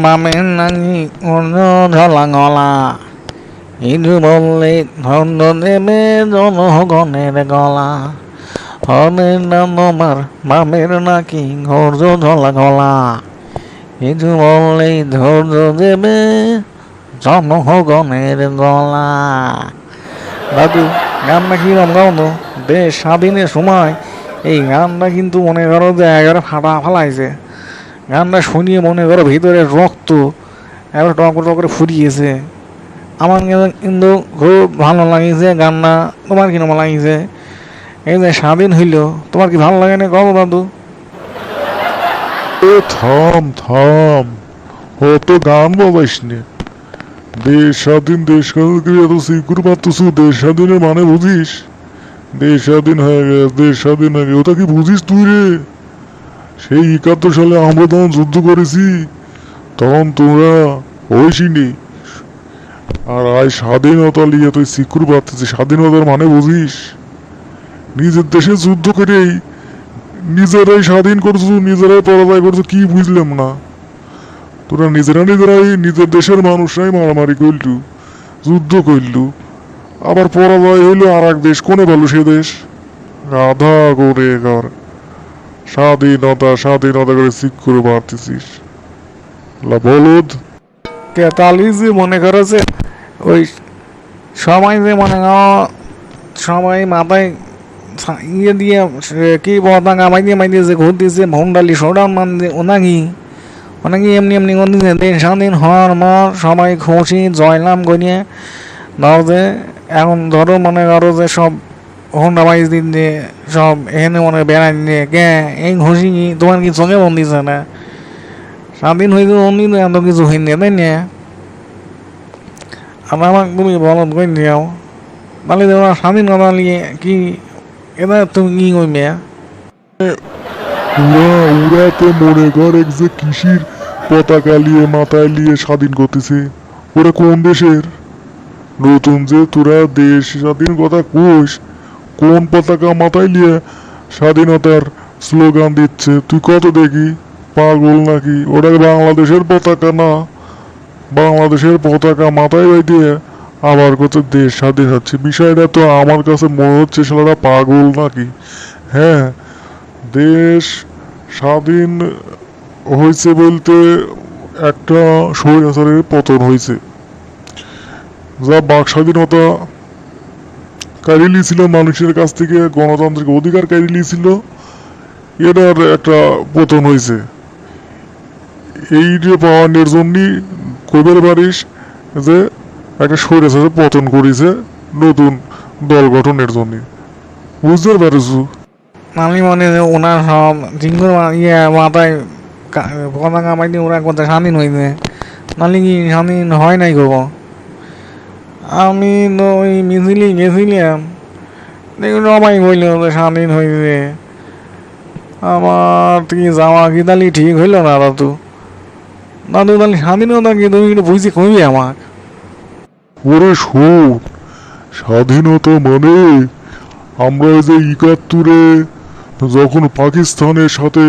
মামের নানি ঝলা গলা ইঁদু বললে ধন্য দেবে জনগণের গলা হবে না তোমার মামের নাকি ঘর্য ঝলা গলা ইঁদু বললে ধৈর্য দেবে জনগণের গলা। দাদু, গানটা কিরম গাও তো? দেশ স্বাধীনের সময় এই গানটা কিন্তু মনে করো যে একেবারে ফাটা ফালাইছে। গানটা শুনিয়ে মনে করো ভিতরে রক্ত এবার টক করে ফুরিয়েছে। আমার কিন্তু খুব ভালো লাগিয়েছে গানটা। তোমার কিরকম লাগিয়েছে? এই যে স্বাধীন হইল, তোমার কি ভালো লাগে না কব দাদু? এ থাম থাম, অত গান বাজাইস নে। দেশ স্বাধীন দেশ স্বাধীন করে এত সিকুর পাচ্ছ, দেশ স্বাধীনের মানে বুঝিস? দেশ স্বাধীন হয়ে গেছে, দেশ স্বাধীন হয়ে গেছে, ওটা কি বুঝিস তুই রে? সেই 71 সালে আমরা তখন যুদ্ধ করেছি, তখন তোমরা হয়েছিনি। আর আজ স্বাধীনতা নিয়ে তুই সিকুর পাচ্ছিস, স্বাধীনতার মানে বুঝিস? নিজের দেশে যুদ্ধ করেই নিজেরাই স্বাধীন করছো, নিজেরাই পরাজয় করছো, কি বুঝলাম না। তোরা নিজেরাই নিজের দেশের মানুষরাই মারামারি করলু, যুদ্ধ করলু, আবার পরাজয় হইলো আর এক দেশ, কোনে ভালো সে দেশ? গাধা করে কর স্বাধীনতা স্বাধীনতা করে শিখ করে মারতেছিস বলদ। তেতালি যে মনে করো যে ওই সবাই যে মনে করো সবাই মাথায় ইয়ে দিয়ে কি পতাকা মাইদিয়ে যে ঘুরতেছে ভন্ডালি সোডান মান ওনাকি অনেকে এমনি এমনি করতেছে দেশ স্বাধীন হওয়ার পর সবাই খুশি জয়লাম করিয়ে ধরো যে এখন ধরো মনে করো যে সব হোন্ডা বাইজ দিন যে সব এখানে মনে বেড়াই দিয়ে কে এই খুশি কি তোমার কি চোখে বন্দিছে না? স্বাধীন হয়েছে অমনি এত কিছু হইনি তাই না? আর আমাকে তুমি বলদ কই দিও তাহলে তোমরা স্বাধীনতা নিয়ে কি এটা তুমি কি কইবে? ওরা ওরা তো মনে কর এক যে কৃষির পতাকা নিয়ে মাথায় নিয়ে স্বাধীন করতেছে। ওরা কোন দেশের? নতুন যে তোরা দেশ স্বাধীন কথা কোস, কোন পতাকা মাথায় নিয়ে স্বাধীনতার স্লোগান দিচ্ছে তুই কত দেখি? পাগল নাকি? ওটা বাংলাদেশের পতাকা না? বাংলাদেশের পতাকা মাথায় দিয়ে আবার কত দেশ স্বাধীন হচ্ছে। বিষয়টা তো আমার কাছে মনে হচ্ছে সালারা পাগল নাকি। হ্যাঁ, দেশ স্বাধীন হয়েছে বলতে একটা স্বৈরাচারের পতন হয়েছে, যা বাক স্বাধীনতা কাড়ি নিয়েছিল মানুষের কাছ থেকে, গণতান্ত্রিক অধিকার কাড়ি নিয়েছিল, এটার একটা পতন হয়েছে। এই যে পাওয়ানোর জন্যই কইবার পারিস যে একটা স্বৈরাচারের পতন করেছে নতুন দল গঠনের জন্য। বুঝতে পারিস? আমি মনে হয় ওনার সব জিঙ্গুর ইয়ে মাথায় পতাকা মাইতে ওরা কোথায় স্বাধীন হয়েছে, নাহলে কি স্বাধীন হয় নাই গো? আমি তো ওই মিছিলে গেছিলাম, দেখুন সবাই বলল যে স্বাধীন হয়েছে। আমার কি যাওয়া কি তাহলে ঠিক হইল না দাদু? দাদু তাহলে স্বাধীনতা কি তুমি একটু বুঝে কইবি আমাক? ওরে শোন, স্বাধীনতা মানে আমরা যে 71-এ যখন পাকিস্তানের সাথে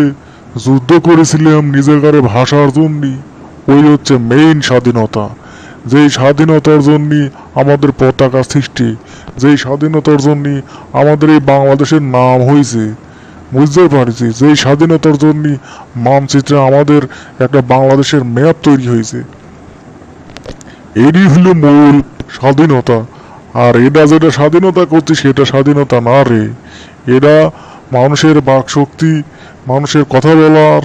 যুদ্ধ করেছিলাম নিজেদের ভাষার জন্য, ওই হচ্ছে মেইন স্বাধীনতা। যেই স্বাধীনতার জন্য আমাদের পতাকা সৃষ্টি, যেই স্বাধীনতার জন্য আমাদের এই বাংলাদেশের নাম হয়েছে। বুঝতে পারছি? যেই স্বাধীনতার জন্য মানচিত্রে আমাদের একটা বাংলাদেশের ম্যাপ তৈরি হয়েছে, এরই হলো মূল স্বাধীনতা। আর এটা যেটা স্বাধীনতা করছে সেটা স্বাধীনতা না রে। এরা মানুষের বাক শক্তি, মানুষের কথা বলার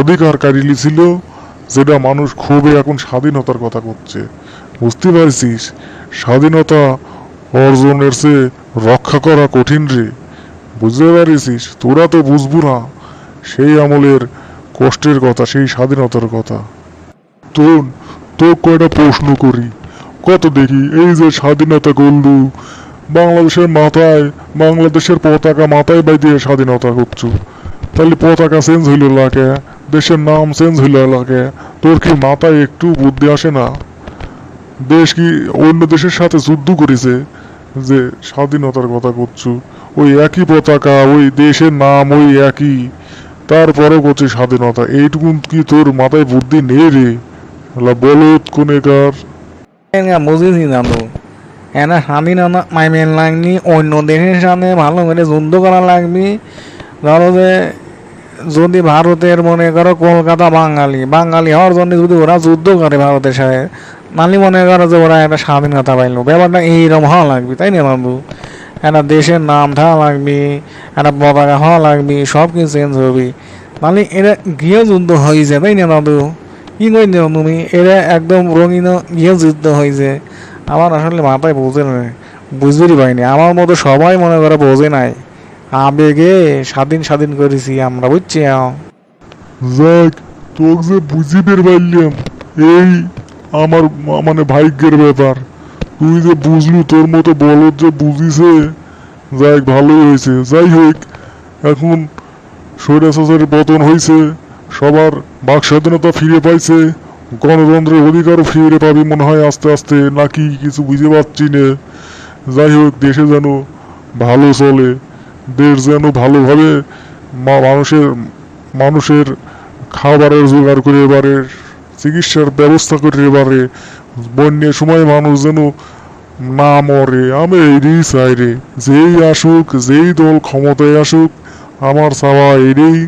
অধিকার কারিলি ছিল, যেটা মানুষ খুবই এখন স্বাধীনতার কথা করছে। বুঝতে পারছিস? স্বাধীনতা অর্জনের চেয়ে রক্ষা করা কঠিন রে। বুঝতে পারছিস? তোরা তো বুঝবো না সেই আমলের কষ্টের কথা, সেই স্বাধীনতার কথা। তোর তো কয়টা প্রশ্ন করি, কত দেখি এই যে স্বাধীনতা করলু, বাংলাদেশের মাথায় বাংলাদেশের পতাকা মাথায় বাইদিয়ে স্বাধীনতা করছো, তাহলে পতাকা চেঞ্জ হইল লাগে, দেশের নাম চেঞ্জ হইল লাগে, তোর কি মাথায় একটু বুদ্ধি আসে না? দেশ কি অন্য দেশের সাথে যুদ্ধ করেছে যে স্বাধীনতার কথা করছো? ওই একই পতাকা, ওই দেশের নাম ওই একই, তারপরে করছে স্বাধীনতা, এইটুকুন কি তোর মাথায় বুদ্ধি নেই রে? শালা বলদ কোনেকার। বুঝেছি জানো, এনা স্বাধীনতা মাইমেন লাগনি, অন্য দেশের সাথে ভালো করে যুদ্ধ করা লাগবে। ধরো যে যদি ভারতের মনে করো কলকাতা বাঙালি বাঙালি হওয়ার জন্য যদি ওরা যুদ্ধ করে ভারতের সাথে, নালি মনে করো যে ওরা একটা স্বাধীনতা পাইলো, ব্যাপারটা এইরকম হওয়া লাগবে, তাই না বাবু? একটা দেশের নাম থাকা লাগবে, একটা পতাকা হওয়া লাগবে, সব কিছু চেঞ্জ হবে। নাহলে এরা গৃহ যুদ্ধ হয়েছে, তাই না দাদু? কি কই দেও তুমি, এরা একদম রঙিন গৃহ যুদ্ধ হয়েছে। আমার আসলে মাথায় বোঝে না, বুঝতেই পারিনি। আমার মতো সবাই মনে করে বোঝে নাই, আবেগে স্বাধীন স্বাধীন করেছি আমরা, বুঝছি? যাক, তোকে যে বুঝিবের পারলাম, এই আমার মানে ভাগ্যের ব্যাপার। তুই যে বুঝলু, তোর মতো বলদ যে বুঝিছে, যাক ভালোই হয়েছে। যাই হোক, এখন স্বৈরাচারের পতন হয়েছে, সবার বাক স্বাধীনতা ফিরে পাইছে, গণতন্ত্রের অধিকারও ফিরে পাবি মনে হয় আস্তে আস্তে, নাকি কিছু বুঝতে পারছি না। যাই হোক, দেশে যেন ভালো চলে, দেশ যেন ভালোভাবে মানুষের মানুষের খাবারের জোগাড় করে এবারে, চিকিৎসার ব্যবস্থা করে এবারে, বন্যার সময় মানুষ যেন না মরে, আমি এরই চাই রে। যেই আসুক, যেই দল ক্ষমতায় আসুক, আমার চাওয়া এরই,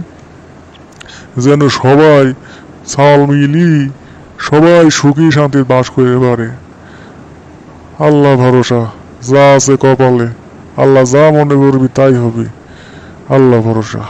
যেন সবাই চাল মিলি, সবাই সুখী শান্তির বাস করে পারে। আল্লাহ ভরসা, যা আছে কপালে, আল্লাহ যা মনে করবি তাই হবে, আল্লাহ ভরসা।